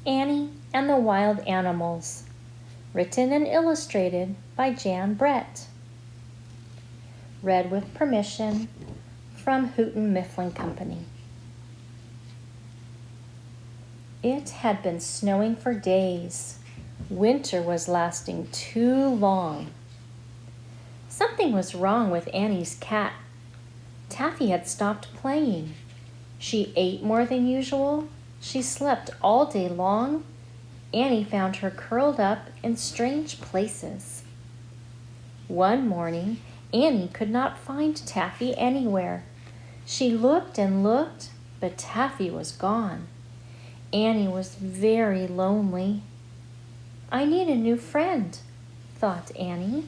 Annie and the Wild Animals, written and illustrated by Jan Brett. Read with permission from Houghton Mifflin Company. It had been snowing for days. Winter was lasting too long. Something was wrong with Annie's cat. Taffy had stopped playing. She ate more than usual. She slept all day long. Annie found her curled up in strange places. One morning, Annie could not find Taffy anywhere. She looked and looked, but Taffy was gone. Annie was very lonely. I need a new friend, thought Annie.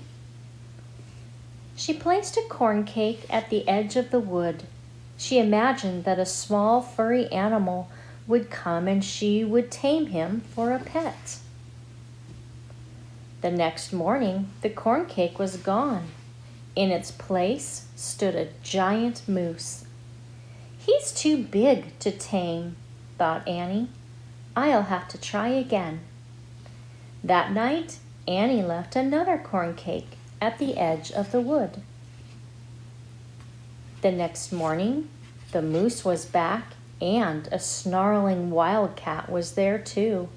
She placed a corn cake at the edge of the wood. She imagined that a small furry animal would come and she would tame him for a pet. The next morning, the corn cake was gone. In its place stood a giant moose. He's too big to tame, thought Annie. I'll have to try again. That night, Annie left another corn cake at the edge of the wood. The next morning, the moose was back and a snarling wildcat was there too.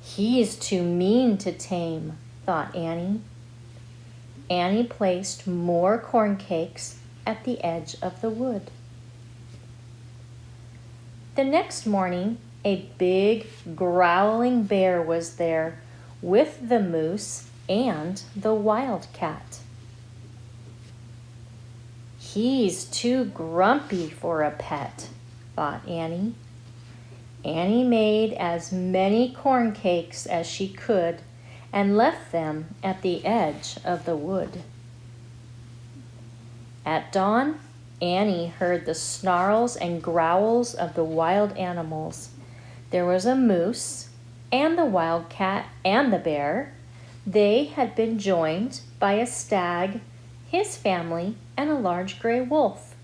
He's too mean to tame, thought Annie. Annie placed more corn cakes at the edge of the wood. The next morning, a big, growling bear was there with the moose and the wildcat. He's too grumpy for a pet, thought Annie. Annie made as many corn cakes as she could and left them at the edge of the wood. At dawn, Annie heard the snarls and growls of the wild animals. There was a moose and the wildcat and the bear. They had been joined by a stag, his family, and a large gray wolf.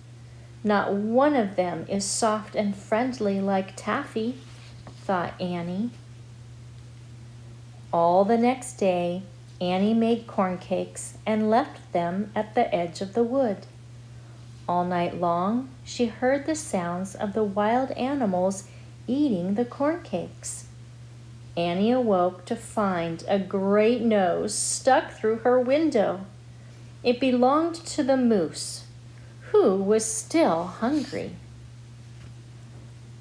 Not one of them is soft and friendly like Taffy, thought Annie. All the next day, Annie made corn cakes and left them at the edge of the wood. All night long, she heard the sounds of the wild animals eating the corn cakes. Annie awoke to find a great nose stuck through her window. It belonged to the moose, who was still hungry.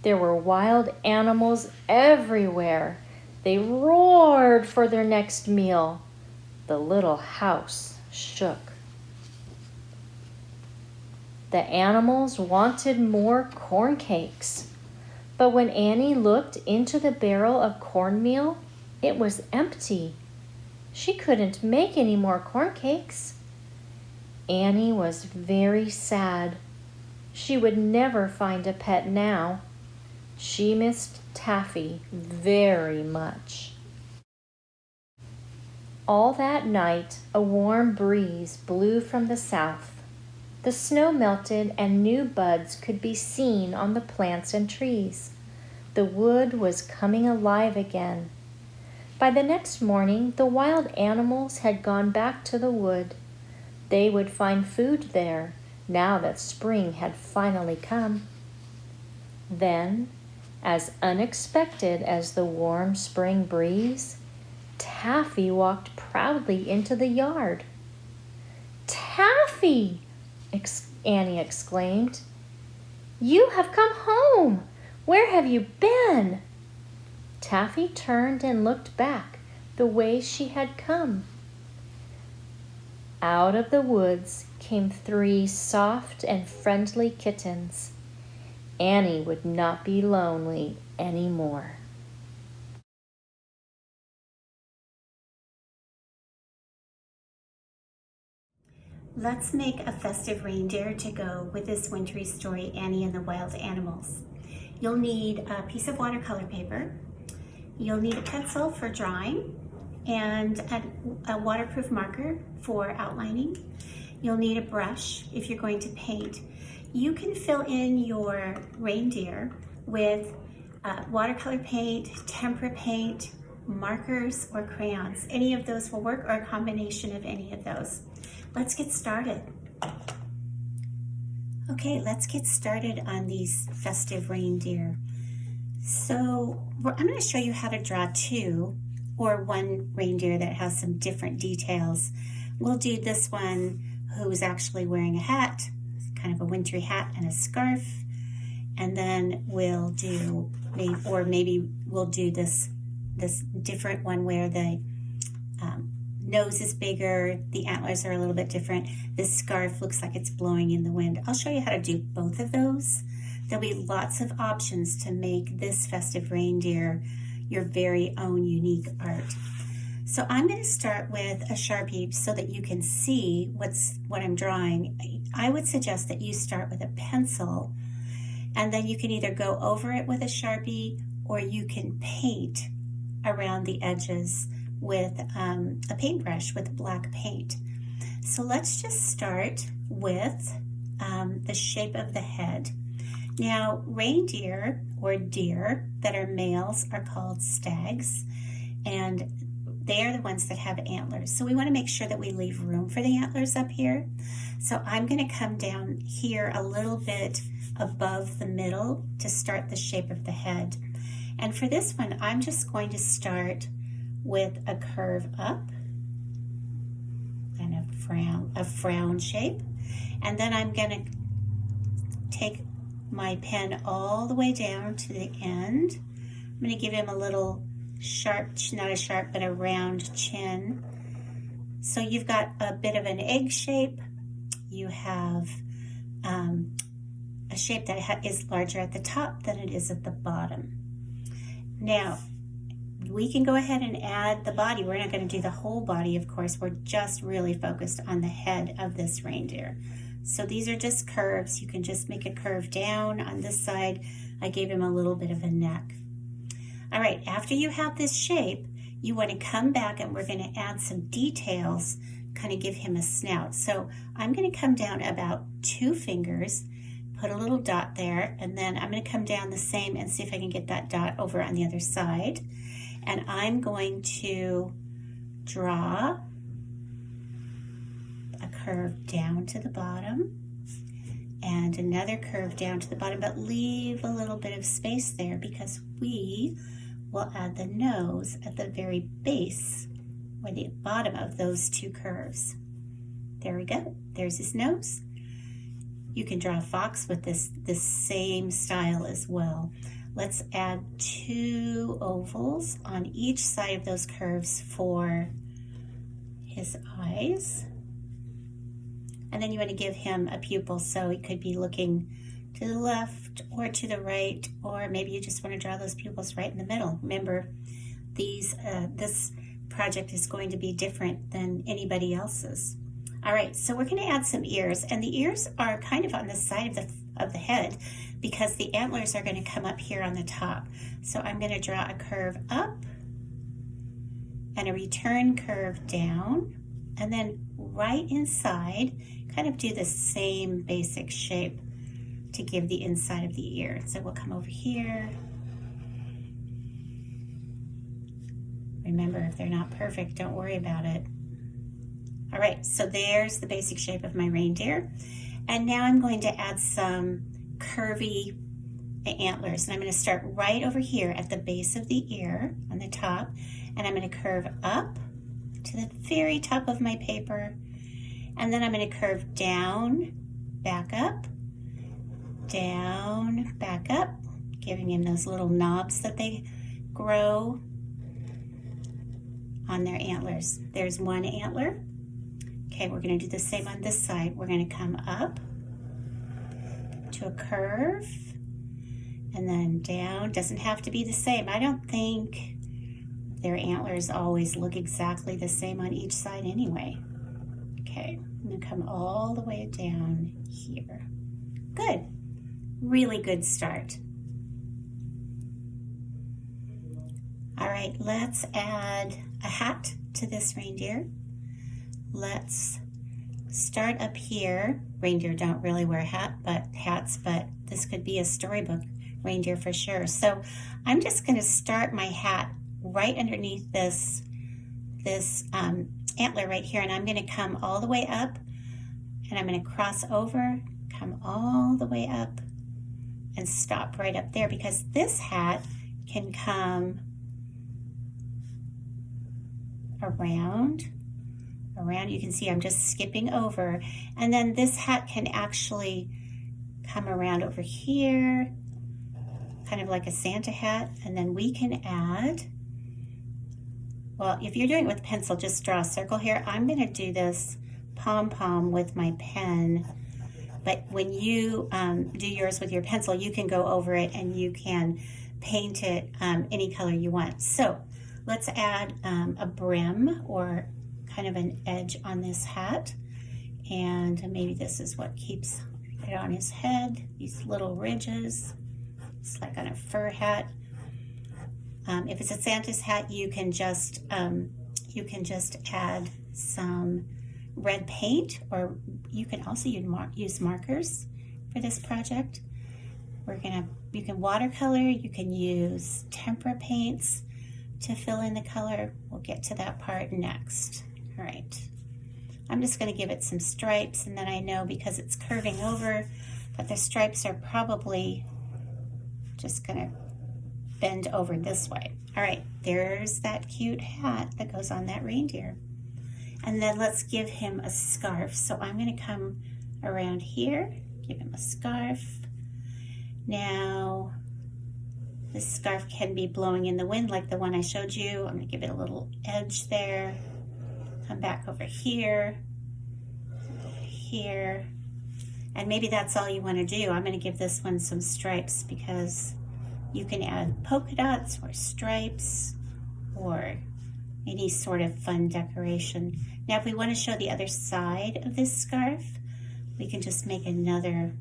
There were wild animals everywhere. They roared for their next meal. The little house shook. The animals wanted more corn cakes. But when Annie looked into the barrel of cornmeal, it was empty. She couldn't make any more corn cakes. Annie was very sad. She would never find a pet now. She missed Taffy very much. All that night, a warm breeze blew from the south. The snow melted and new buds could be seen on the plants and trees. The wood was coming alive again. By the next morning, the wild animals had gone back to the wood. They would find food there, now that spring had finally come. Then, as unexpected as the warm spring breeze, Taffy walked proudly into the yard. "Taffy!" Annie exclaimed. "You have come home! Where have you been?" Taffy turned and looked back the way she had come. Out of the woods came 3 soft and friendly kittens. Annie would not be lonely anymore. Let's make a festive reindeer to go with this wintry story, Annie and the Wild Animals. You'll need a piece of watercolor paper. You'll need a pencil for drawing and a waterproof marker for outlining. You'll need a brush if you're going to paint. You can fill in your reindeer with watercolor paint, tempera paint, markers, or crayons. Any of those will work, or a combination of any of those. Let's get started. Okay, let's get started on these festive reindeer. So I'm going to show you how to draw two or one reindeer that has some different details. We'll do this one who's actually wearing a hat, kind of a wintry hat and a scarf. And then we'll do, maybe we'll do this different one where the nose is bigger, the antlers are a little bit different. This scarf looks like it's blowing in the wind. I'll show you how to do both of those. There'll be lots of options to make this festive reindeer your very own unique art. So I'm going to start with a Sharpie so that you can see what I'm drawing. I would suggest that you start with a pencil, and then you can either go over it with a Sharpie, or you can paint around the edges with a paintbrush with black paint. So let's just start with the shape of the head. Now, reindeer or deer that are males are called stags, and they are the ones that have antlers. So we want to make sure that we leave room for the antlers up here. So I'm going to come down here a little bit above the middle to start the shape of the head. And for this one, I'm just going to start with a curve up and a frown shape. And then I'm going to take my pen all the way down to the end. I'm going to give him a little sharp, not a sharp, but a round chin. So you've got a bit of an egg shape. You have a shape that is larger at the top than it is at the bottom. Now, we can go ahead and add the body. We're not going to do the whole body, of course. We're just really focused on the head of this reindeer. So these are just curves. You can just make a curve down on this side. I gave him a little bit of a neck. All right, after you have this shape, you want to come back and we're going to add some details, kind of give him a snout. So I'm going to come down about 2 fingers, put a little dot there, and then I'm going to come down the same and see if I can get that dot over on the other side. And I'm going to draw a curve down to the bottom and another curve down to the bottom, but leave a little bit of space there because we will add the nose at the very base or the bottom of those 2 curves. There we go. There's his nose. You can draw a fox with this same style as well. Let's add 2 ovals on each side of those curves for his eyes. And then you want to give him a pupil, so he could be looking to the left or to the right, or maybe you just want to draw those pupils right in the middle. Remember, this project is going to be different than anybody else's. All right, so we're going to add some ears, and the ears are kind of on the side of the head because the antlers are going to come up here on the top. So I'm going to draw a curve up and a return curve down, and then right inside, kind of do the same basic shape to give the inside of the ear. So we'll come over here. Remember, if they're not perfect, don't worry about it. All right, so there's the basic shape of my reindeer. And now I'm going to add some curvy antlers. And I'm going to start right over here at the base of the ear on the top. And I'm going to curve up to the very top of my paper. And then I'm going to curve down, back up, down, back up, giving him those little knobs that they grow on their antlers. There's one antler. Okay, we're going to do the same on this side. We're going to come up to a curve and then down. Doesn't have to be the same. I don't think their antlers always look exactly the same on each side anyway. Okay, I'm going to come all the way down here. Good. Really good start. All right, let's add a hat to this reindeer. Let's start up here. Reindeer don't really wear hats, but this could be a storybook reindeer for sure. So I'm just going to start my hat right underneath this antler right here, and I'm going to come all the way up, and I'm going to cross over, come all the way up, and stop right up there, because this hat can come around. You can see I'm just skipping over, and then this hat can actually come around over here, kind of like a Santa hat, and then we can add, well, if you're doing it with pencil, just draw a circle here. I'm going to do this pom-pom with my pen, but when you do yours with your pencil, you can go over it and you can paint it any color you want. So let's add a brim or kind of an edge on this hat, and maybe this is what keeps it on his head, these little ridges. It's like on a fur hat. If it's a Santa's hat, you can just add some red paint, or you can also use markers for this project. You can watercolor, you can use tempera paints to fill in the color. We'll get to that part next. All right, I'm just going to give it some stripes, and then I know because it's curving over that the stripes are probably just going to bend over this way. All right, there's that cute hat that goes on that reindeer. And then let's give him a scarf. So I'm going to come around here, give him a scarf. Now, this scarf can be blowing in the wind like the one I showed you. I'm going to give it a little edge there. Come back over here, and maybe that's all you want to do. I'm going to give this one some stripes, because you can add polka dots or stripes or any sort of fun decoration. Now, if we want to show the other side of this scarf, we can just make another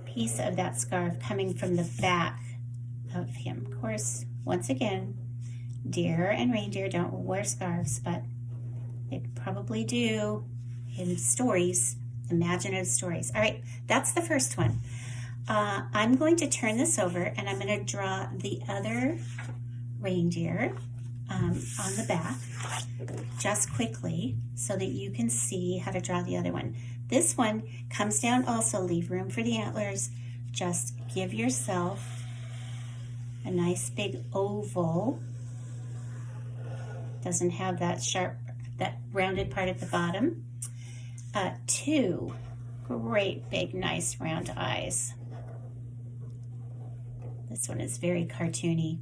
piece of that scarf coming from the back of him. Of course, once again, deer and reindeer don't wear scarves, but they probably do in stories, imaginative stories. All right, that's the first one. I'm going to turn this over, and I'm going to draw the other reindeer on the back just quickly so that you can see how to draw the other one. This one comes down also, leave room for the antlers. Just give yourself a nice big oval. Doesn't have that sharp, that rounded part at the bottom. Two great big nice round eyes. This one is very cartoony.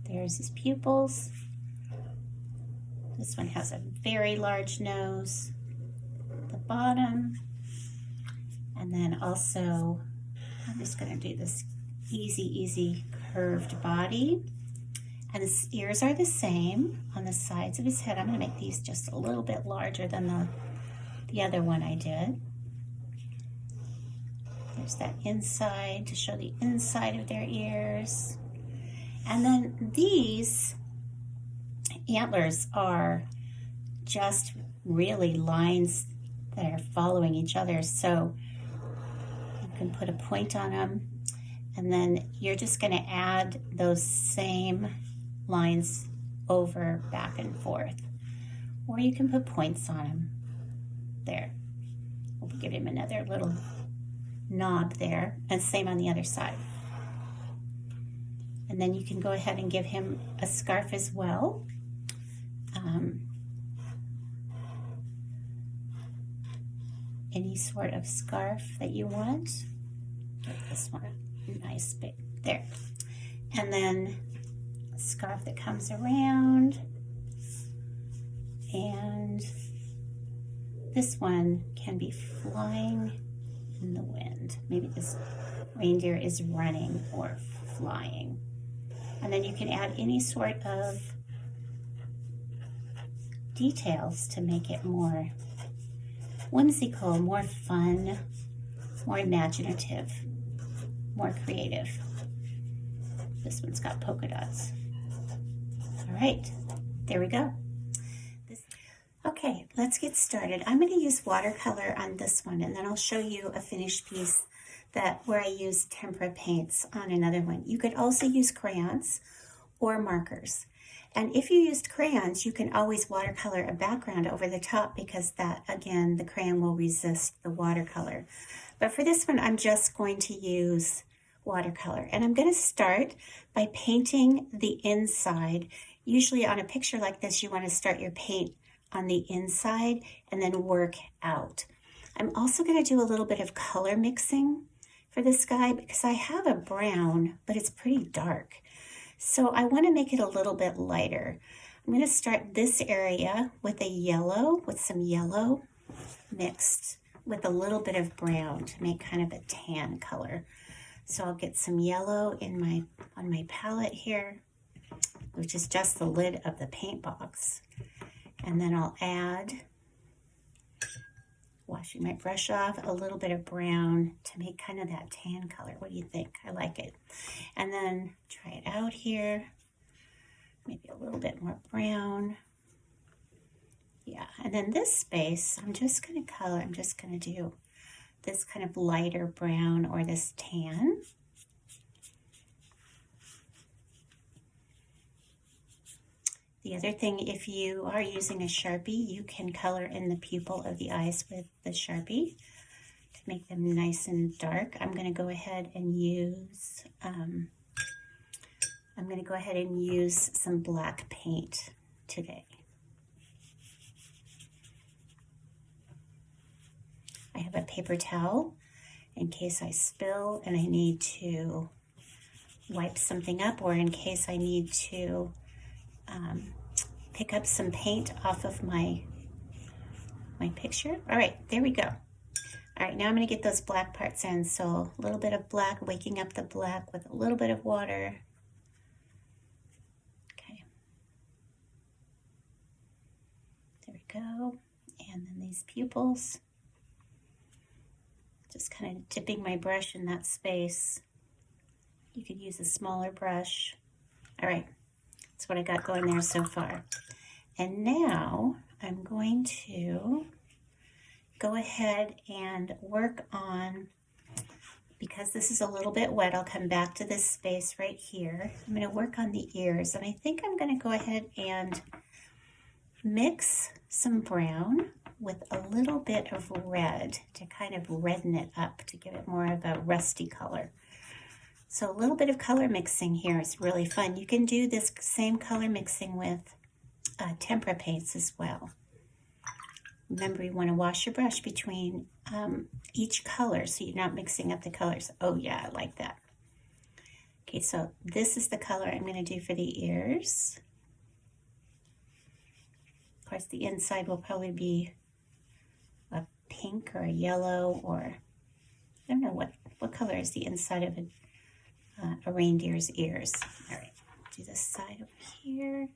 There's his pupils. This one has a very large nose at the bottom. And then also, I'm just going to do this easy curved body. And his ears are the same on the sides of his head. I'm going to make these just a little bit larger than the other one I did. There's that inside to show the inside of their ears. And then these antlers are just really lines that are following each other. So you can put a point on them, and then you're just going to add those same lines over, back and forth. Or you can put points on them. There. We'll give him another little knob there, and same on the other side. And then you can go ahead and give him a scarf as well. Any sort of scarf that you want. Get this one nice big there. And then a scarf that comes around. And this one can be flying in the wind. Maybe this reindeer is running or flying. And then you can add any sort of details to make it more whimsical, more fun, more imaginative, more creative. This one's got polka dots. All right, there we go. Okay, let's get started. I'm going to use watercolor on this one, and then I'll show you a finished piece where I used tempera paints on another one. You could also use crayons or markers. And if you used crayons, you can always watercolor a background over the top because that, again, the crayon will resist the watercolor. But for this one, I'm just going to use watercolor. And I'm going to start by painting the inside. Usually on a picture like this, you want to start your paint on the inside and then work out. I'm also going to do a little bit of color mixing for this guy because I have a brown, but it's pretty dark. So I want to make it a little bit lighter. I'm going to start this area with a yellow, with some yellow mixed with a little bit of brown to make kind of a tan color. So I'll get some yellow on my palette here, which is just the lid of the paint box. And then I'll add, washing my brush off, a little bit of brown to make kind of that tan color. What do you think? I like it. And then try it out here. Maybe a little bit more brown. Yeah, and then this space, I'm just going to do this kind of lighter brown or this tan. The other thing, if you are using a Sharpie, you can color in the pupil of the eyes with the Sharpie to make them nice and dark. I'm going to go ahead and use some black paint today. I have a paper towel in case I spill and I need to wipe something up, or in case I need to pick up some paint off of my picture. All right, there we go. All right, now I'm going to get those black parts in. So a little bit of black, waking up the black with a little bit of water. Okay. There we go. And then these pupils. Just kind of dipping my brush in that space. You could use a smaller brush. All right. That's what I got going there so far. And now I'm going to go ahead and work on, because this is a little bit wet, I'll come back to this space right here. I'm going to work on the ears, and I think I'm going to go ahead and mix some brown with a little bit of red to kind of redden it up, to give it more of a rusty color. So a little bit of color mixing here is really fun. You can do this same color mixing with tempera paints as well. Remember, you want to wash your brush between each color so you're not mixing up the colors. Oh yeah, I like that. Okay, so this is the color I'm going to do for the ears. Of course, the inside will probably be a pink or a yellow, or I don't know what color is the inside of a reindeer's ears. All right, do this side over here.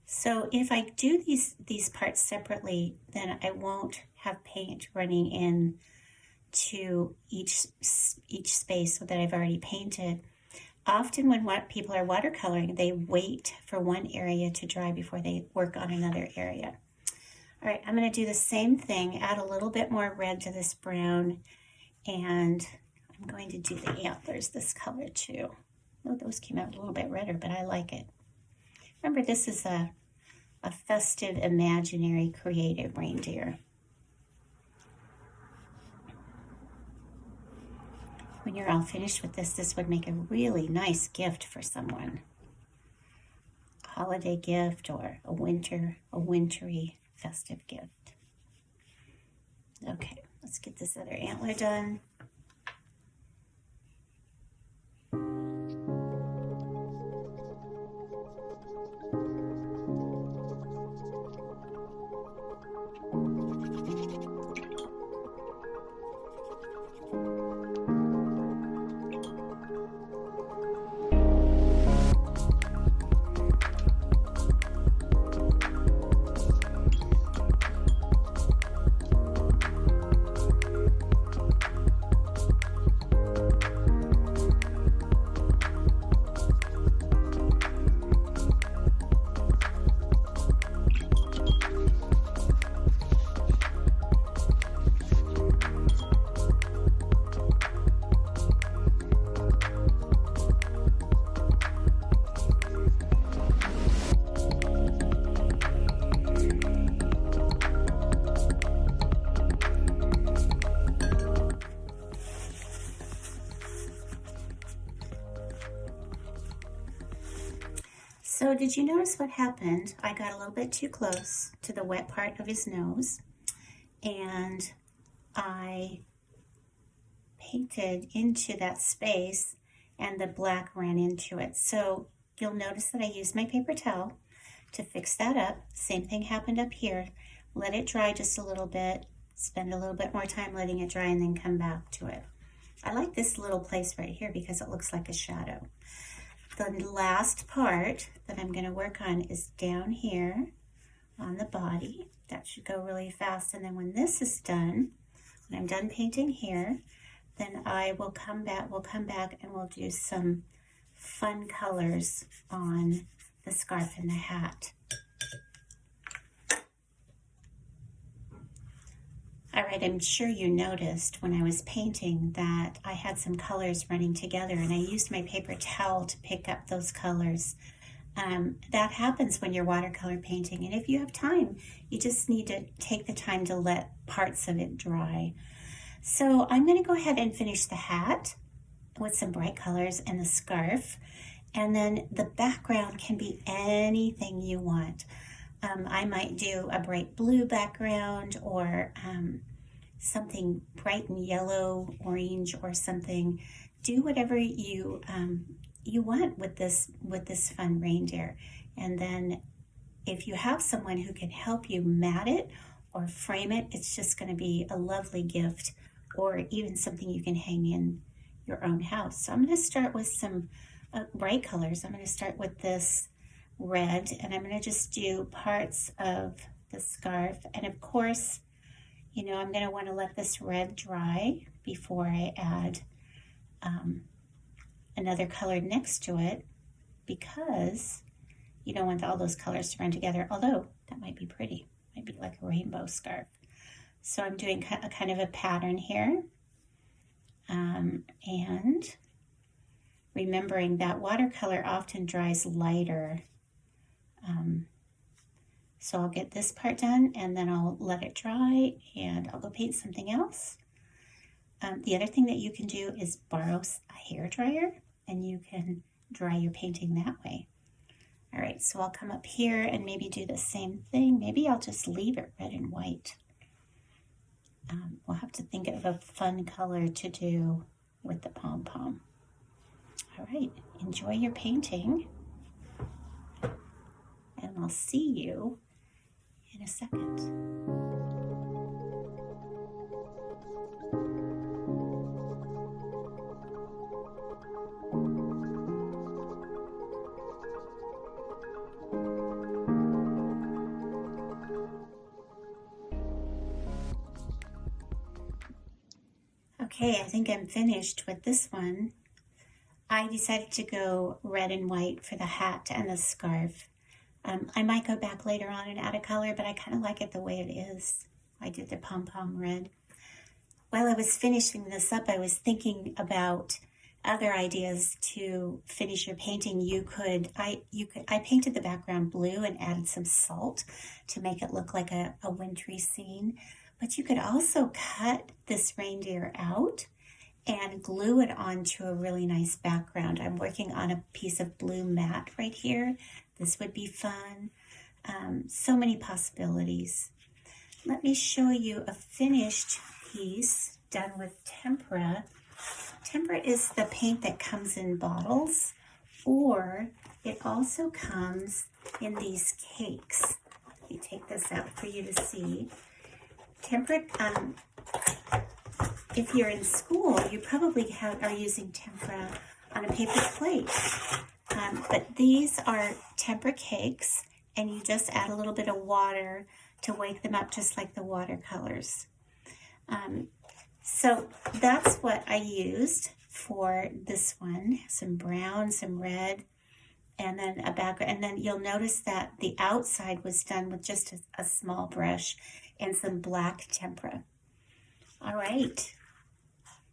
So if I do these parts separately, then I won't have paint running in to each space that I've already painted. Often when people are watercoloring, they wait for one area to dry before they work on another area. All right, I'm going to do the same thing, add a little bit more red to this brown, and I'm going to do the antlers this color too. Oh, those came out a little bit redder, but I like it. Remember, this is a festive, imaginary, creative reindeer. When you're all finished with this would make a really nice gift for someone. A holiday gift or a wintry festive gift. Okay, let's get this other antler done. So did you notice what happened? I got a little bit too close to the wet part of his nose, and I painted into that space and the black ran into it. So you'll notice that I used my paper towel to fix that up. Same thing happened up here. Let it dry just a little bit, spend a little bit more time letting it dry, and then come back to it. I like this little place right here because it looks like a shadow. The last part that I'm going to work on is down here on the body. That should go really fast. And then when this is done, when I'm done painting here, then I will come back, and we'll do some fun colors on the scarf and the hat. All right, I'm sure you noticed when I was painting that I had some colors running together, and I used my paper towel to pick up those colors. That happens when you're watercolor painting, and if you have time, you just need to take the time to let parts of it dry. So I'm going to go ahead and finish the hat with some bright colors and the scarf, and then the background can be anything you want. I might do a bright blue background, or something bright and yellow, orange, or something. Do whatever you want with this fun reindeer. And then if you have someone who can help you mat it or frame it, it's just going to be a lovely gift, or even something you can hang in your own house. So I'm going to start with some bright colors. I'm going to start with this red, and I'm going to just do parts of the scarf. And of course, you know, I'm going to want to let this red dry before I add another color next to it, because you don't want all those colors to run together, although that might be pretty. Might be like a rainbow scarf. So I'm doing a kind of a pattern here, and remembering that watercolor often dries lighter. So I'll get this part done, and then I'll let it dry, and I'll go paint something else. The other thing that you can do is borrow a hair dryer, and you can dry your painting that way. All right, so I'll come up here and maybe do the same thing. Maybe I'll just leave it red and white. We'll have to think of a fun color to do with the pom-pom. All right, enjoy your painting, and I'll see you in a second. Okay, I think I'm finished with this one. I decided to go red and white for the hat and the scarf. I might go back later on and add a color, but I kind of like it the way it is. I did the pom-pom red. While I was finishing this up, I was thinking about other ideas to finish your painting. I painted the background blue and added some salt to make it look like a wintry scene. But you could also cut this reindeer out and glue it onto a really nice background. I'm working on a piece of blue mat right here. This would be fun. So many possibilities. Let me show you a finished piece done with tempera. Tempera is the paint that comes in bottles, or it also comes in these cakes. Let me take this out for you to see. Tempera, if you're in school, you probably are using tempera on a paper plate. But these are tempera cakes, and you just add a little bit of water to wake them up, just like the watercolors. So that's what I used for this one. Some brown, some red, and then a background. And then you'll notice that the outside was done with just a small brush and some black tempera. All right,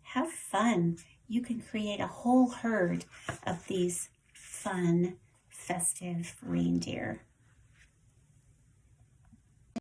have fun. You can create a whole herd of these fun festive reindeer.